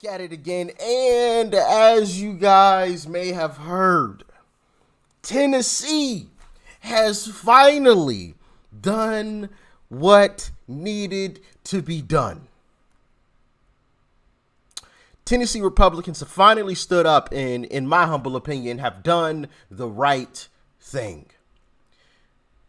back at it again, and as you guys may have heard, Tennessee has finally done what needed to be done. Tennessee Republicans have finally stood up and, in my humble opinion, have done the right thing.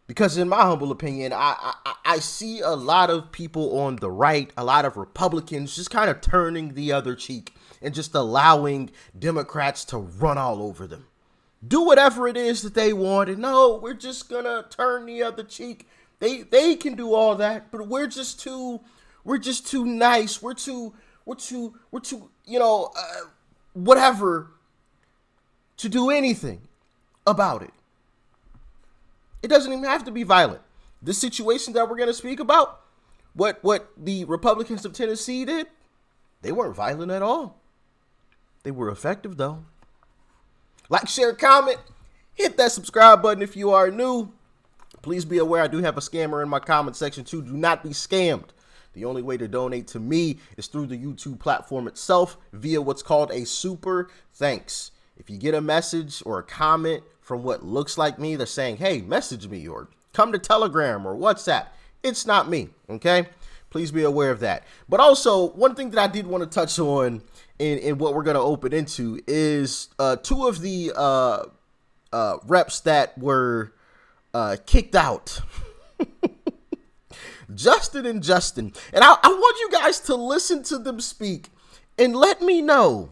Because in my humble opinion, I see a lot of people on the right, a lot of Republicans just kind of turning the other cheek and just allowing Democrats to run all over them. Do whatever it is that they want, and no, we're just gonna turn the other cheek. They can do all that, but we're just too nice. We're too whatever to do anything about it. It doesn't even have to be violent. This situation that we're going to speak about, what the Republicans of Tennessee did, they weren't violent at all. They were effective, though. Like, share, comment, hit that subscribe button if you are new. Please be aware I do have a scammer in my comment section, too. Do not be scammed. The only way to donate to me is through the YouTube platform itself via what's called a super thanks. If you get a message or a comment from what looks like me, they're saying, hey, message me or come to Telegram or WhatsApp. It's not me, okay? Please be aware of that. But also, one thing that I did want to touch on in what we're going to open into is two of the reps that were kicked out. Justin and Justin. And I want you guys to listen to them speak and let me know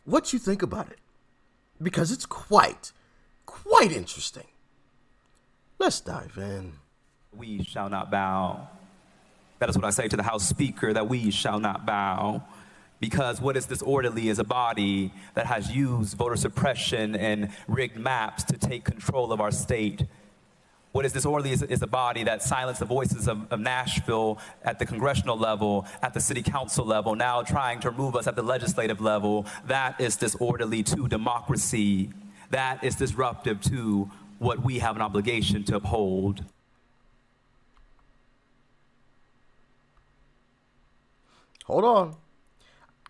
what you think about it. Because it's quite interesting. Let's dive in. We shall not bow. That is what I say to the House Speaker, that we shall not bow. Because what is disorderly is a body that has used voter suppression and rigged maps to take control of our state. What is disorderly is a body that silenced the voices of Nashville at the congressional level, at the city council level, now trying to remove us at the legislative level. That is disorderly to democracy. That is disruptive to what we have an obligation to uphold. Hold on.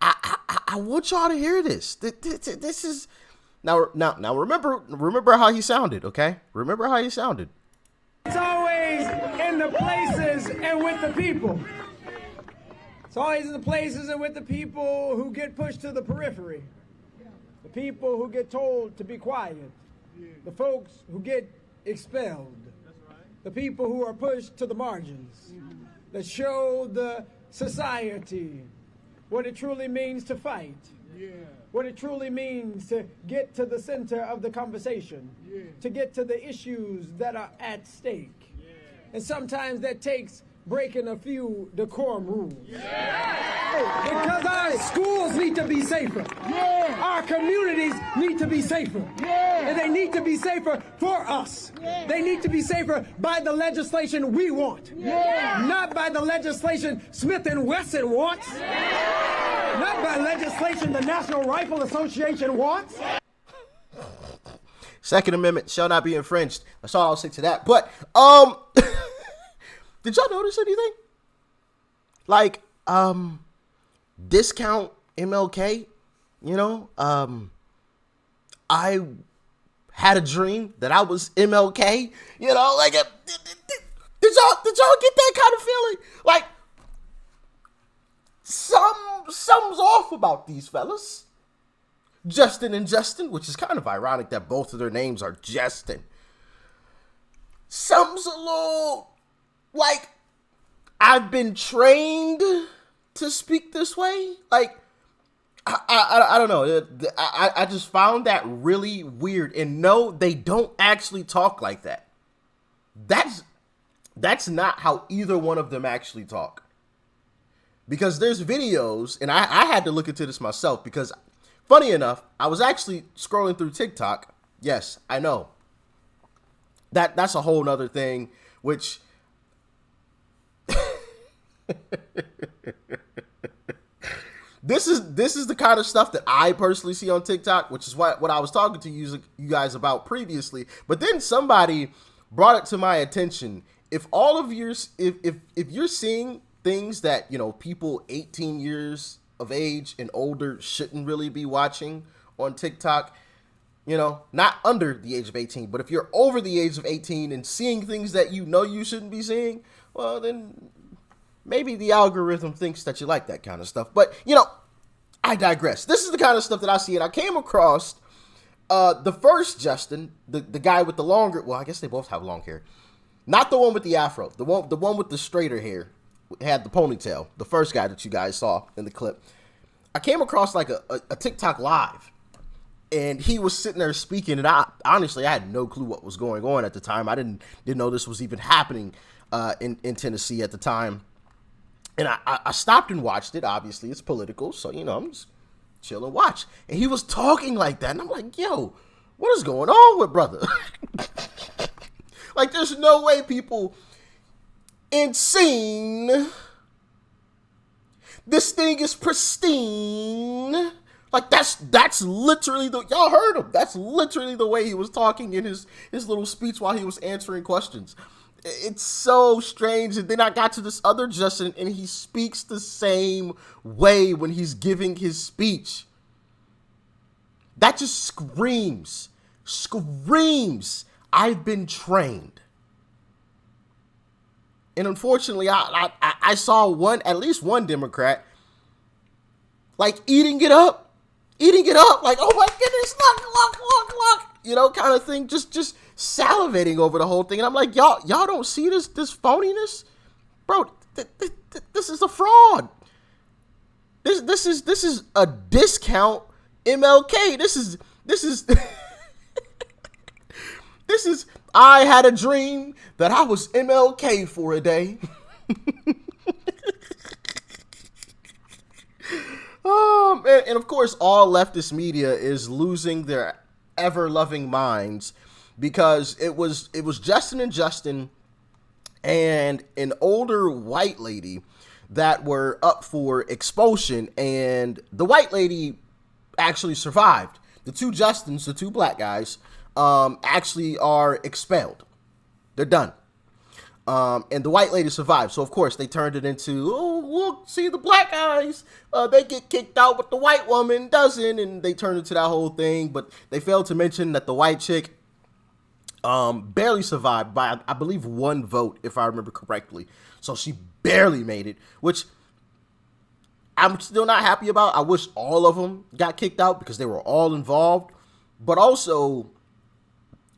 I want y'all to hear this. This is now remember how he sounded, okay? Remember how he sounded. It's always in the places and with the people. It's always in the places and with the people who get pushed to the periphery. The people who get told to be quiet. The folks who get expelled. The people who are pushed to the margins. That show the society what it truly means to fight. What it truly means to get to the center of the conversation, to get to the issues that are at stake. And sometimes that takes breaking a few decorum rules. Because our schools need to be safer. Our communities need to be safer. And they need to be safer for us. They need to be safer by the legislation we want. Not by the legislation Smith and Wesson wants. Not by legislation the National Rifle Association wants. Second Amendment shall not be infringed. That's all I'll say to that. But did y'all notice anything? Like discount MLK, you know? I had a dream that I was MLK, you know, like did y'all get that kind of feeling? Like something's off about these fellas. Justin and Justin, which is kind of ironic that both of their names are Justin. Something's a little like I've been trained to speak this way. Like I don't know. I just found that really weird. And no, they don't actually talk like that. That's not how either one of them actually talk. Because there's videos, and I had to look into this myself because, funny enough, I was actually scrolling through TikTok. Yes, I know. That's a whole nother thing, which this is the kind of stuff that I personally see on TikTok, which is what I was talking to you guys about previously. But then somebody brought it to my attention. If all of yours, if you're seeing things that, people 18 years of age and older shouldn't really be watching on TikTok. Not under the age of 18, but if you're over the age of 18 and seeing things that you shouldn't be seeing, well, then maybe the algorithm thinks that you like that kind of stuff. But, I digress. This is the kind of stuff that I see, and I came across the first Justin, the guy with the longer, well, I guess they both have long hair. Not the one with the afro, the one with the straighter hair, had the ponytail, the first guy that you guys saw in the clip. I came across like a TikTok live, and he was sitting there speaking, and I had no clue what was going on at the time. I didn't know this was even happening in Tennessee at the time. And I stopped and watched it. Obviously, it's political, so, I'm just chill and watch. And he was talking like that, and I'm like, yo, what is going on with brother? Like, there's no way people ain't seen. This thing is pristine. Like, that's literally y'all heard him. That's literally the way he was talking in his little speech while he was answering questions. It's so strange. And then I got to this other Justin, and he speaks the same way when he's giving his speech. That just screams, I've been trained. And unfortunately, I saw at least one Democrat, like eating it up, like, oh my goodness, look, kind of thing, just salivating over the whole thing. And I'm like, y'all don't see this phoniness, bro. This is a fraud. This is a discount MLK. This is this is. I had a dream that I was MLK for a day. Oh man! And of course, all leftist media is losing their ever-loving minds, because it was Justin and an older white lady that were up for expulsion, and the white lady actually survived. The two Justins, the two black guys, actually are expelled. They're done. And the white lady survived. So, of course, they turned it into, oh, look, see, the black guys, they get kicked out, but the white woman doesn't. And they turned into that whole thing. But they failed to mention that the white chick barely survived by, I believe, 1 vote, if I remember correctly. So she barely made it, which I'm still not happy about. I wish all of them got kicked out because they were all involved. But also,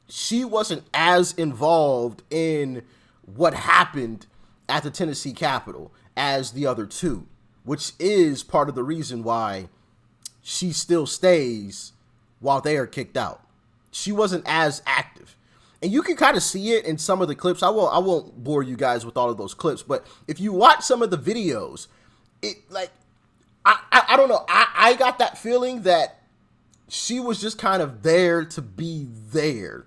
she wasn't as involved in what happened at the Tennessee Capitol as the other two, which is part of the reason why she still stays while they are kicked out. She wasn't as active. And you can kind of see it in some of the clips. I won't bore you guys with all of those clips, but if you watch some of the videos, it like, I don't know. I got that feeling that she was just kind of there to be there.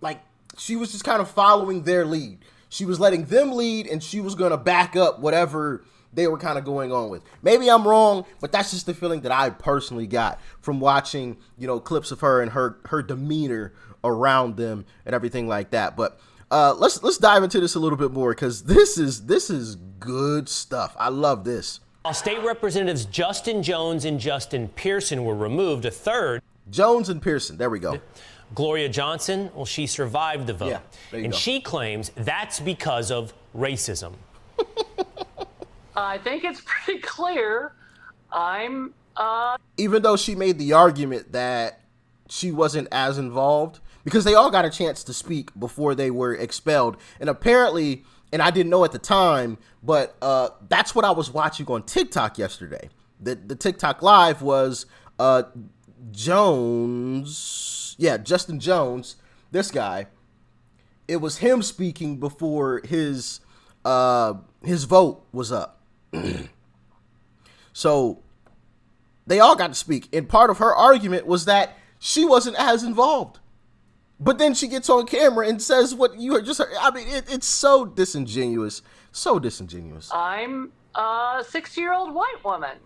Like, she was just kind of following their lead. She was letting them lead, and she was going to back up whatever they were kind of going on with. Maybe I'm wrong, but that's just the feeling that I personally got from watching, clips of her and her demeanor around them and everything like that. But let's dive into this a little bit more, because this is good stuff. I love this. While State Representatives Justin Jones and Justin Pearson were removed, a third, Jones and Pearson, there we go. Gloria Johnson, well, she survived the vote. Yeah, there you and go. She claims that's because of racism. I think it's pretty clear. Even though she made the argument that she wasn't as involved, because they all got a chance to speak before they were expelled. And apparently, and I didn't know at the time, but that's what I was watching on TikTok yesterday. The TikTok live was Justin Jones, this guy. It was him speaking before his vote was up. So they all got to speak. And part of her argument was that she wasn't as involved. But then she gets on camera and says what you just heard. I mean, it's so disingenuous. So disingenuous. I'm a 60-year-old white woman,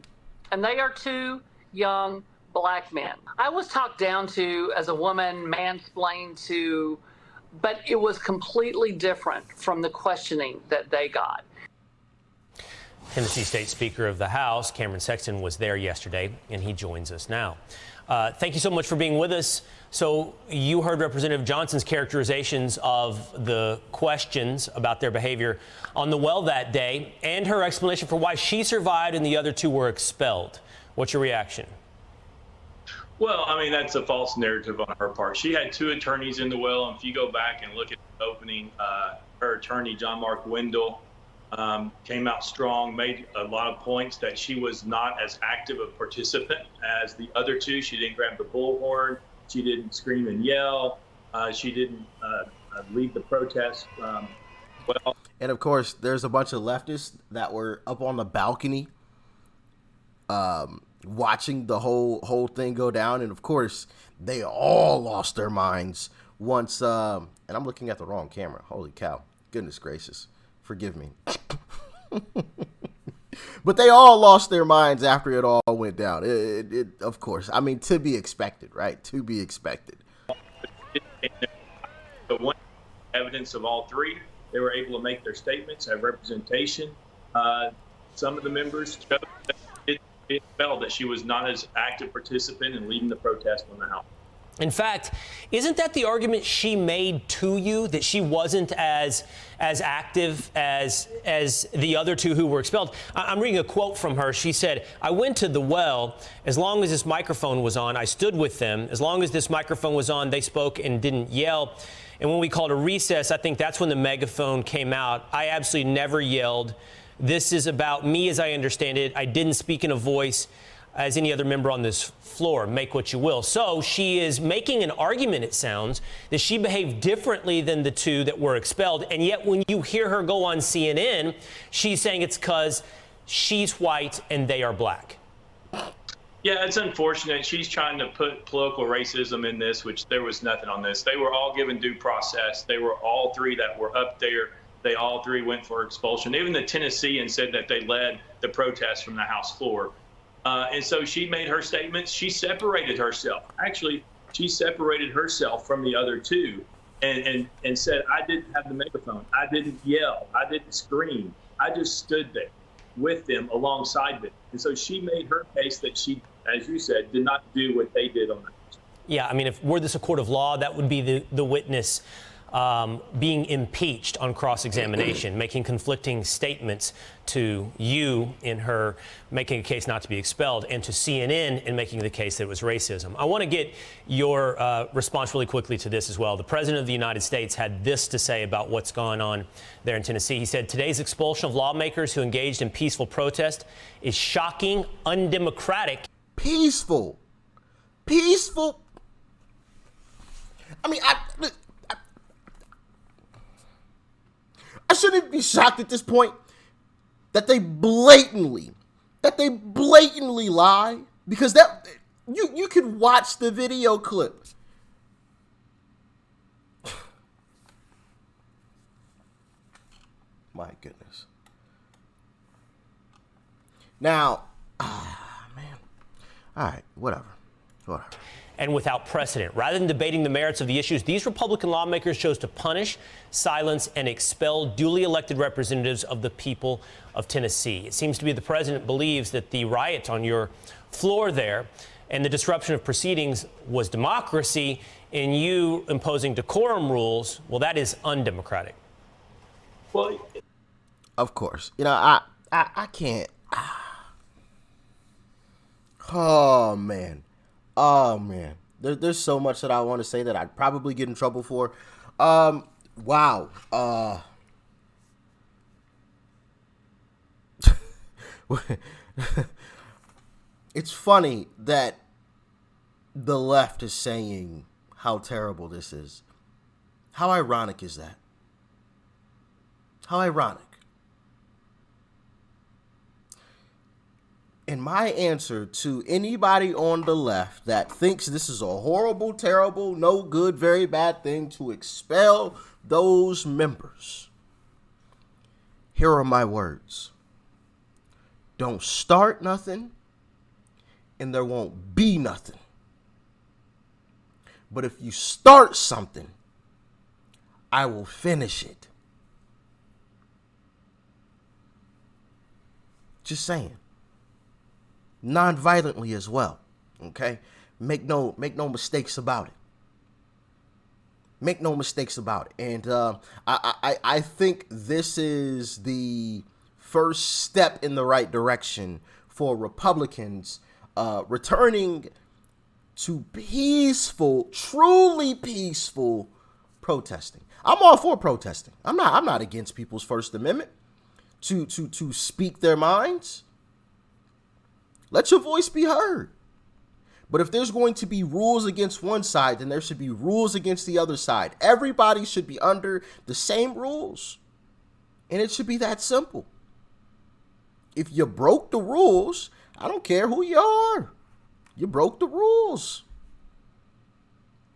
and they are 2 young black men. I was talked down to as a woman, mansplained to, but it was completely different from the questioning that they got. Tennessee State Speaker of the House, Cameron Sexton, was there yesterday, and he joins us now. Thank you so much for being with us. So you heard Representative Johnson's characterizations of the questions about their behavior on the well that day and her explanation for why she survived and the other two were expelled. What's your reaction? Well, I mean, that's a false narrative on her part. She had two attorneys in the well, and if you go back and look at the opening, her attorney, John Mark Wendell, came out strong, made a lot of points that she was not as active a participant as the other two. She didn't grab the bullhorn. She didn't scream and yell. She didn't lead the protest well. And of course, there's a bunch of leftists that were up on the balcony watching the whole thing go down. And of course, they all lost their minds once. And I'm looking at the wrong camera. Holy cow. Goodness gracious. Forgive me. But they all lost their minds after it all went down. It of course. I mean, to be expected, right? To be expected. The one evidence of all three, they were able to make their statements, have representation. Some of the members chose that it felt that she was not as active participant in leading the protest on the House. In fact, isn't that the argument she made to you, that she wasn't as active as the other two who were expelled? I'm reading a quote from her. She said, "I went to the well. As long as this microphone was on, I stood with them. As long as this microphone was on, they spoke and didn't yell. And when we called a recess, I think that's when the megaphone came out. I absolutely never yelled. This is about me as I understand it. I didn't speak in a voice as any other member on this floor. Make what you will." So she is making an argument, it sounds, that she behaved differently than the two that were expelled. And yet when you hear her go on CNN, she's saying it's because she's white and they are black. Yeah, it's unfortunate. She's trying to put political racism in this, which there was nothing on this. They were all given due process. They were all three that were up there. They all three went for expulsion. Even the Tennesseans said that they led the protest from the House floor. And so she made her statements. She separated herself. Actually, she separated herself from the other two and said, "I didn't have the megaphone. I didn't yell. I didn't scream. I just stood there with them, alongside them." And so she made her case that she, as you said, did not do what they did on the House. Yeah, I mean, if were this a court of law, that would be the witness being impeached on cross-examination, making conflicting statements to you in her making a case not to be expelled, and to CNN in making the case that it was racism. I want to get your response really quickly to this as well. The President of the United States had this to say about what's going on there in Tennessee. He said, "Today's expulsion of lawmakers who engaged in peaceful protest is shocking, undemocratic." Peaceful. I mean, I shouldn't be shocked at this point that they blatantly lie, because that you can watch the video clip. My goodness. Now, man. All right, whatever. And without precedent. Rather than debating the merits of the issues, these Republican lawmakers chose to punish, silence, and expel duly elected representatives of the people of Tennessee. It seems to be the president believes that the riot on your floor there and the disruption of proceedings was democracy, and you imposing decorum rules, well, that is undemocratic. Well, of course. You know, I can't. Oh, man. There's so much that I want to say that I'd probably get in trouble for. Wow. It's funny that the left is saying how terrible this is. How ironic is that? How ironic. And my answer to anybody on the left that thinks this is a horrible, terrible, no good, very bad thing to expel those members, here are my words. Don't start nothing, and there won't be nothing. But if you start something, I will finish it. Just saying. Non-violently as well. Okay? Make no mistakes about it. Make no mistakes about it. And I think this is the first step in the right direction for Republicans returning to peaceful, truly peaceful protesting. I'm all for protesting. I'm not against people's First Amendment to speak their minds. Let your voice be heard. But if there's going to be rules against one side, then there should be rules against the other side. Everybody should be under the same rules. And it should be that simple. If you broke the rules, I don't care who you are. You broke the rules.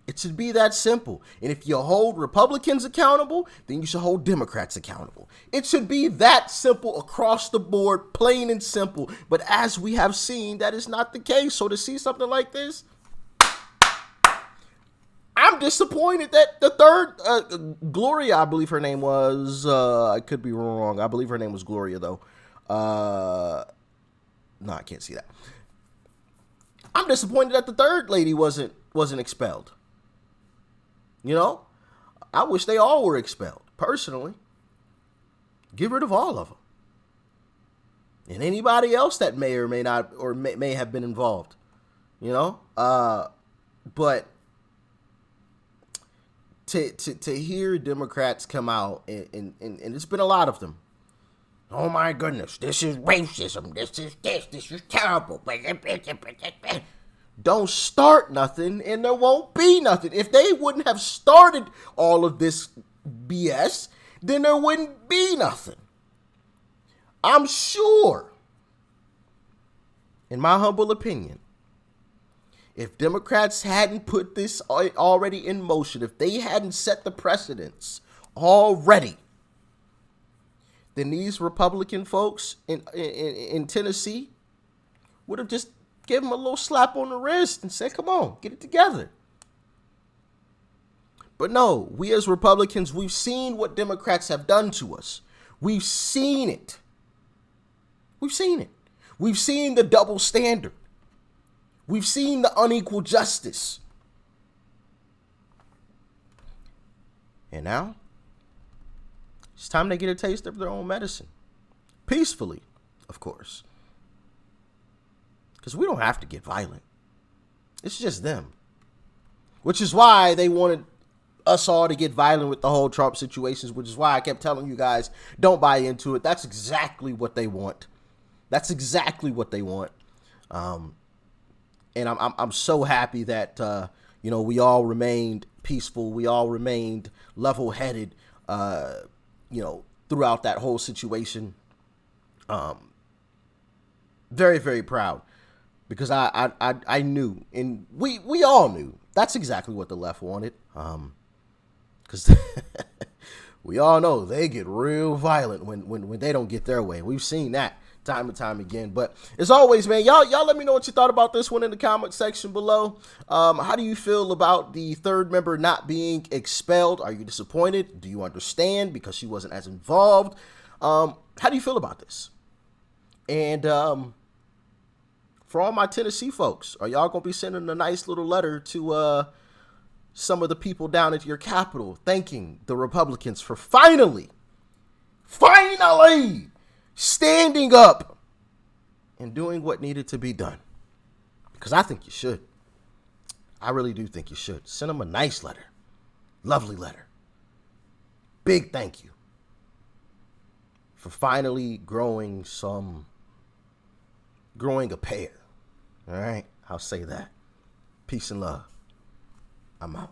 It should be that simple. And if you hold Republicans accountable, then you should hold Democrats accountable. It should be that simple across the board, plain and simple. But as we have seen, that is not the case. So to see something like this, I'm disappointed that the third, Gloria, I believe her name was, I could be wrong. I believe her name was Gloria, though. No, I can't see that. I'm disappointed that the third lady wasn't expelled. You know, I wish they all were expelled, personally. Get rid of all of them. And anybody else that may or may not, or may have been involved, you know? But to hear Democrats come out, and it's been a lot of them. Oh my goodness, this is racism, this is terrible. Don't start nothing and there won't be nothing. If they wouldn't have started all of this BS, then there wouldn't be nothing. I'm sure, in my humble opinion, if Democrats hadn't put this already in motion, if they hadn't set the precedents already, then these Republican folks in Tennessee would have just given them a little slap on the wrist and said, come on, get it together. But no, we as Republicans, we've seen what Democrats have done to us. We've seen it. We've seen it. We've seen the double standard. We've seen the unequal justice. And now, it's time to get a taste of their own medicine. Peacefully, of course. Because we don't have to get violent. It's just them. Which is why they wanted us all to get violent with the whole Trump situations, which is why I kept telling you guys, don't buy into it. That's exactly what they want. That's exactly what they want. And I'm so happy that, we all remained peaceful. We all remained level-headed, throughout that whole situation. Very, very proud. Because I knew, and we all knew, that's exactly what the left wanted. Because we all know they get real violent when they don't get their way. We've seen that time and time again. But as always, man, y'all let me know what you thought about this one in the comment section below. How do you feel about the third member not being expelled? Are you disappointed? Do you understand because she wasn't as involved? How do you feel about this? And for all my Tennessee folks, are y'all going to be sending a nice little letter to some of the people down at your Capitol thanking the Republicans for finally standing up and doing what needed to be done? Because I think you should. I really do think you should. Send them a nice letter. Lovely letter. Big thank you for finally growing a pair. All right, I'll say that. Peace and love. I'm out.